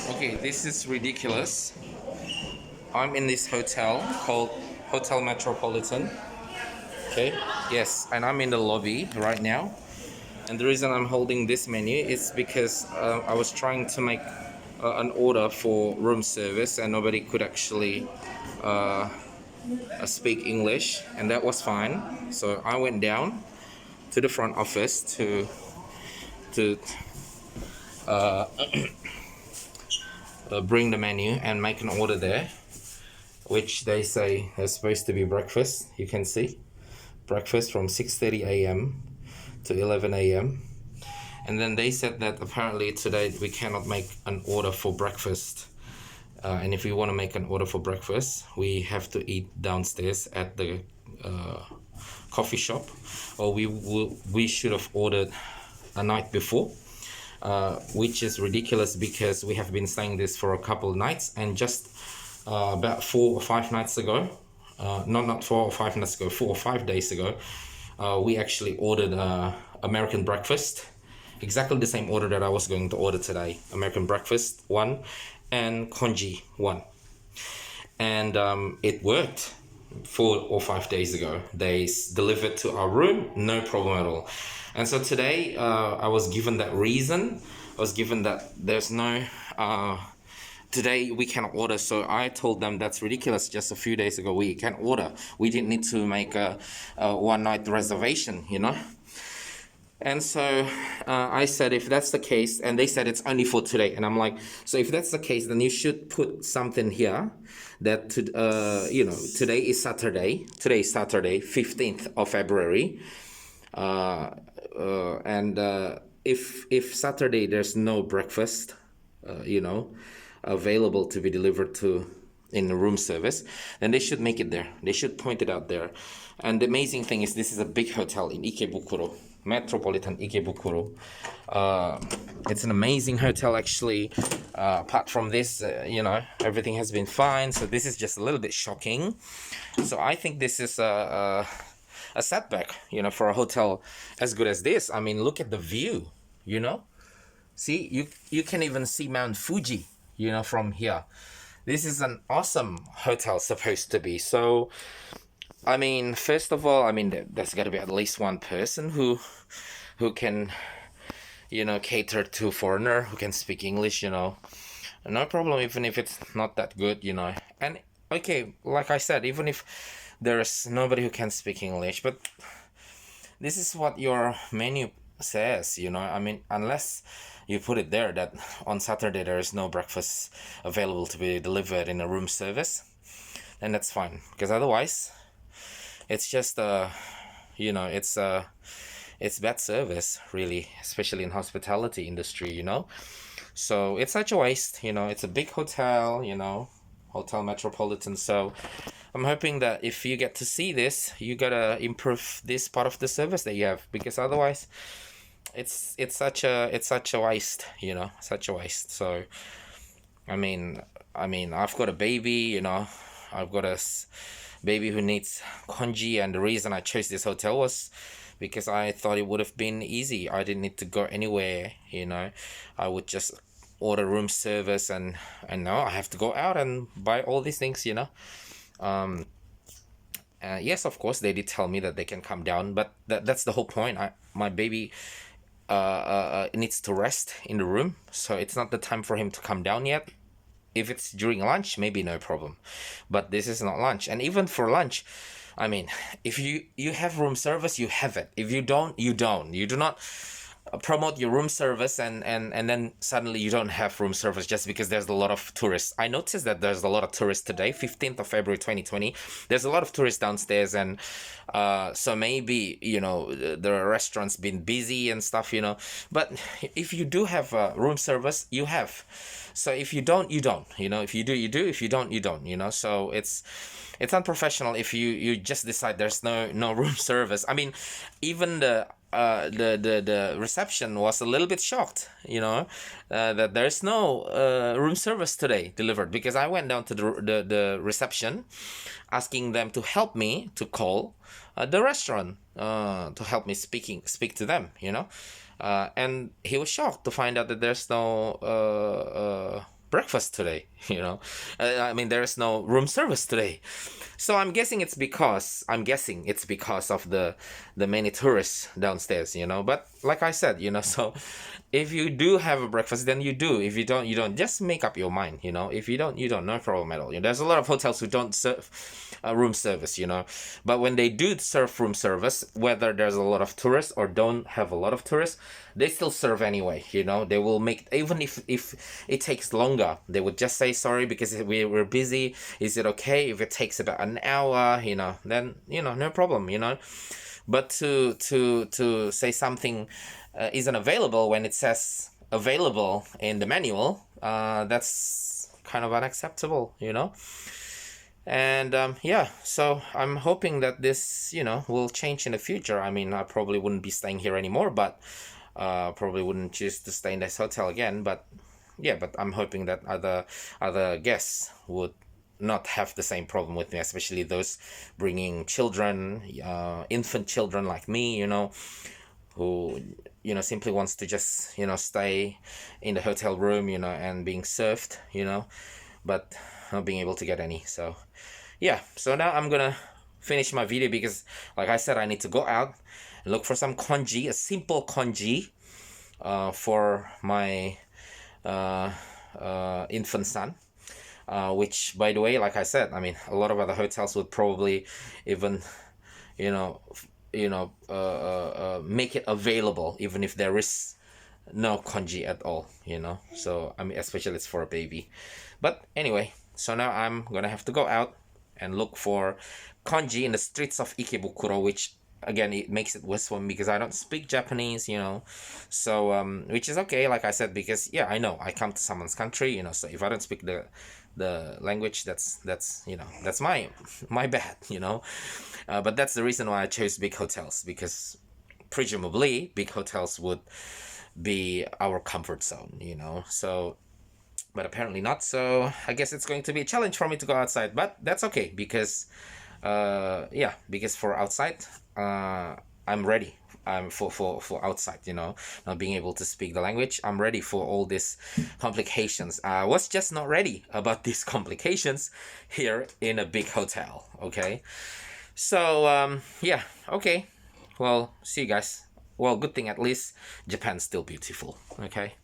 Okay, this is ridiculous. I'm in this hotel called Hotel Metropolitan. Okay, yes, and I'm in the lobby right now. And the reason I'm holding this menu is because I was trying to make an order for room service and nobody could actually speak English, and that was fine. So I went down to the front office to bring the menu and make an order there, which they say is supposed to be breakfast. You can see breakfast from 6:30 a.m. to 11 a.m. And then they said that apparently today we cannot make an order for breakfast. And if we want to make an order for breakfast, we have to eat downstairs at the coffee shop, or we should have ordered a night before, which is ridiculous because we have been saying this for a couple of nights, and just about 4 or 5 nights ago, not 4 or 5 nights ago, 4 or 5 days ago, we actually ordered American breakfast, exactly the same order that I was going to order today. American breakfast one and congee one, and it worked 4 or 5 days ago. They delivered to our room, no problem at all. And so today I was given that reason. I was given that there's no today we can order. So I told them that's ridiculous. Just a few days ago we can order. We didn't need to make a one night reservation, you know. And so I said, if that's the case, and they said it's only for today, and I'm like, so if that's the case, then you should put something here that today is Saturday. Today is Saturday, 15th of February, and if Saturday there's no breakfast, available to be delivered to in the room service, then they should make it there. They should point it out there. And the amazing thing is, this is a big hotel in Ikebukuro, Metropolitan Ikebukuro. It's an amazing hotel, actually. Apart from this, everything has been fine. So this is just a little bit shocking. So I think this is a setback, for a hotel as good as this. I mean, look at the view, See, you can even see Mount Fuji, from here. This is an awesome hotel supposed to be. So, I mean, first of all, there's got to be at least one person who can, cater to foreigner who can speak English, No problem, even if it's not that good, And okay, like I said, even if there's nobody who can speak English, but this is what your menu says, unless you put it there that on Saturday there is no breakfast available to be delivered in a room service, then that's fine. Because otherwise, it's just it's bad service, really, especially in hospitality industry, So it's such a waste, It's a big hotel, Hotel Metropolitan. So I'm hoping that if you get to see this, you gotta improve this part of the service that you have, because otherwise, it's such a waste, such a waste. So, I've got a baby, I've got a baby who needs congee, and the reason I chose this hotel was because I thought it would have been easy. I didn't need to go anywhere, I would just order room service, and now I have to go out and buy all these things, yes, of course, they did tell me that they can come down, but that's the whole point. My baby needs to rest in the room, so it's not the time for him to come down yet. If it's during lunch, maybe no problem, but this is not lunch. And even for lunch, if you have room service, you have it. If you don't, you don't. You do not promote your room service and then suddenly you don't have room service just because there's a lot of tourists. I noticed that there's a lot of tourists today, 15th of February 2020. There's a lot of tourists downstairs, and so maybe the restaurant's been busy and stuff, but if you do have room service, you have. So if you don't, you don't. If you do, you do. If you don't, you don't. So it's unprofessional if you just decide there's no room service. Even the reception was a little bit shocked, that there's no room service today delivered, because I went down to the reception asking them to help me to call the restaurant to help me speak to them, and he was shocked to find out that there's no breakfast today. I mean, there is no room service today. So I'm guessing it's because of the many tourists downstairs, But like I said, so if you do have a breakfast, then you do. If you don't, you don't. Just make up your mind, If you don't, you don't. No problem at all. There's a lot of hotels who don't serve room service, But when they do serve room service, whether there's a lot of tourists or don't have a lot of tourists, they still serve anyway, They will make, even if it takes longer, they would just say sorry because we're busy. Is it okay if it takes about an hour? Then no problem. But to say something isn't available when it says available in the manual, that's kind of unacceptable. And yeah, so I'm hoping that this will change in the future. I mean, I probably wouldn't be staying here anymore, but probably wouldn't choose to stay in this hotel again. But yeah, but I'm hoping that other guests would not have the same problem with me, especially those bringing children, infant children like me, who simply wants to just stay in the hotel room, and being served, but not being able to get any. So yeah, so now I'm gonna finish my video because, like I said, I need to go out and look for some congee, a simple congee, for my infant son. Which, by the way, like I said, I mean, a lot of other hotels would probably even, make it available even if there is no congee at all, So I mean, especially it's for a baby. But anyway, so now I'm gonna have to go out and look for congee in the streets of Ikebukuro, which again, it makes it worse for me because I don't speak Japanese, so which is okay, like I said, because yeah, I know I come to someone's country, so if I don't speak the language, that's that's my bad, but that's the reason why I chose big hotels, because presumably big hotels would be our comfort zone, so, but apparently not. So I guess it's going to be a challenge for me to go outside, but that's okay because yeah, because for outside, I'm ready. I'm for outside, not being able to speak the language. I'm ready for all these complications. I was just not ready about these complications here in a big hotel. Okay, so yeah, okay. Well, see you guys. Well, good thing at least Japan's still beautiful. Okay.